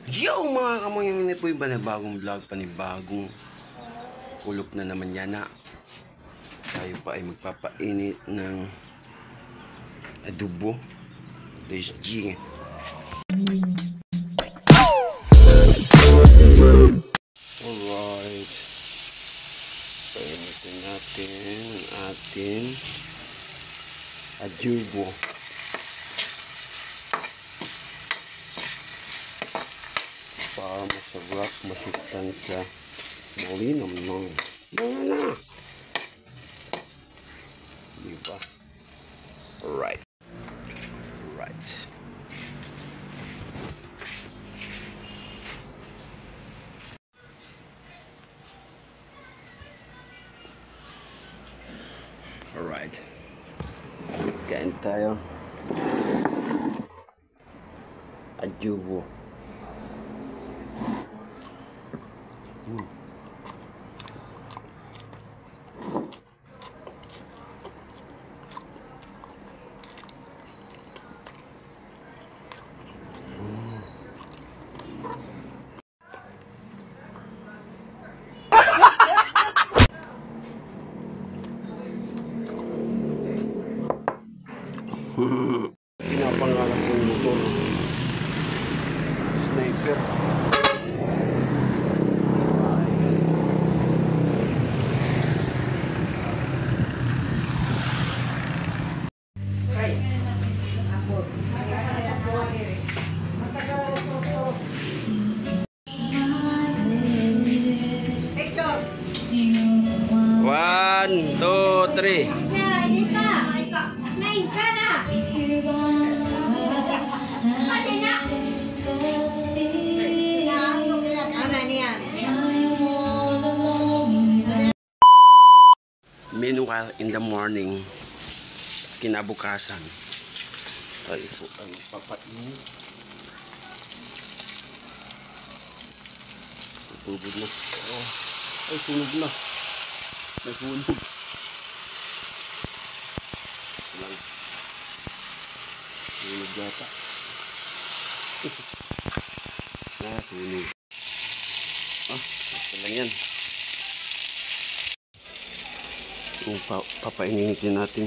Yo mga kamoy, po yung panibagong vlog, panibagong kulop na naman yan na tayo pa ay magpapainit ng adobo. Let's G. Alright, painitin natin ang ating adobo. Para masarap masiktan sa malinam ng mana. Diba? Alright. Alright. Alright. Kain tayo. Adobo. Pinapangarap ng motor. Sniper. One, two, three. Meanwhile, in the morning, kinabukasan, tayo po ang papainit. Tubod na. Oh, ay, sunog na. Nasunog. Lang. Sunog yata. Sunog. Ah, ito lang yan. Papainitin natin.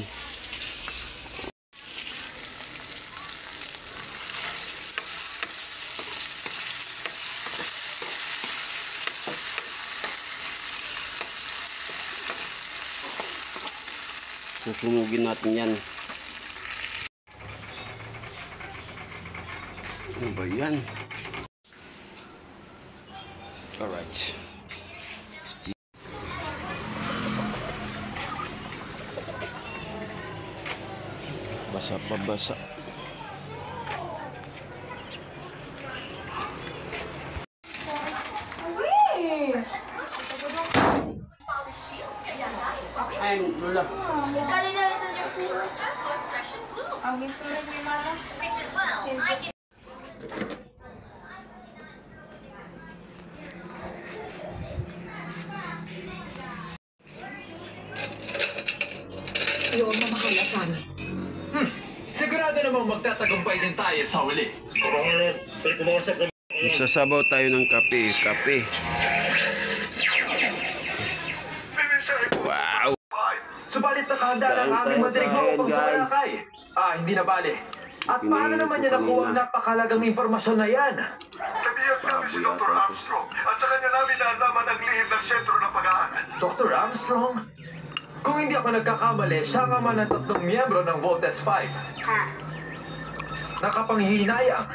Susunugin natin yan. Ano ba yan? Alright. Basa pa basa. Ay, Lola. Ang gusto mo ni Mama? Ayaw ang mamahala sa amin. Sigurado namang magtatagumpay din tayo sa uli. Sasabaw tayo ng kape. Kape. Wow! Subalit nakahanda ng aming madirigma upang sumalakay. Hindi na bali. At paano naman niya nakuha ang napakalagang impormasyon na yan? Nabiyag namin si Dr. Armstrong at sa kanya namin naalaman ang lihim ng sentro ng pag-aaral. Dr. Armstrong? Kung hindi ako nagkakamali, siya nga man ang 3 miyembro ng Voltes 5. Nakapanghihinayang.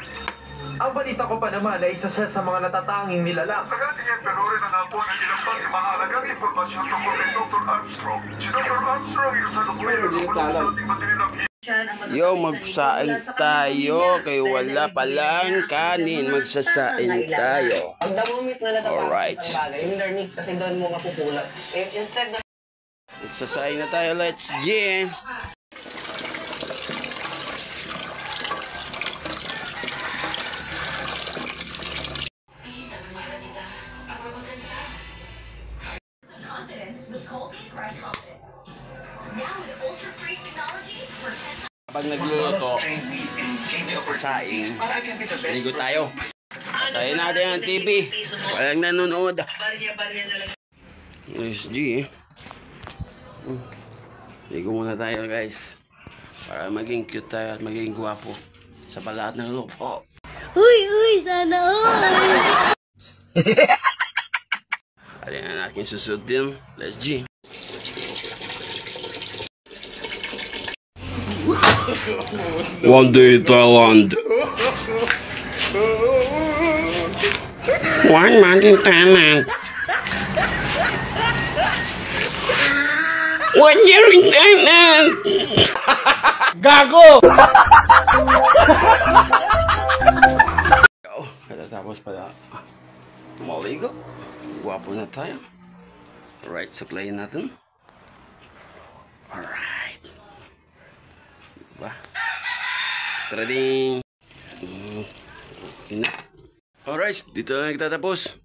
Ang balita ko pa naman ay isa siya sa mga natatanging nilalang. Nagatingin pero rin ang ako ng ilang pang mahalagang impormasyon tungkol kay Dr. Armstrong. Si Dr. Armstrong yung sa dokumento ng sa ating matinilang Yo, magsaing tayo kay wala palang kanin. Magsasaing tayo. Pag namumit na alright. Yung learning kasi doon mo mapupulat. Instead na Magsasaing na tayo. Let's G. Pag nagluluto, saing, ligo tayo. Tayo natin ang TV. Walang nanonood. SG eh. Ligo muna tayo guys. Para maging cute tayo at maging guwapo sa palahat ng lupo. Uy, sana all! Alin ang aking susud din. Let's G. One day Thailand. One month in Thailand. One year in Thailand. Gago! Katatapos pala maligo. Guwapo na tayo. Alright, suklayin natin. Alright. Diba? Trading. Okay na. Alright, dito na nagtatapos.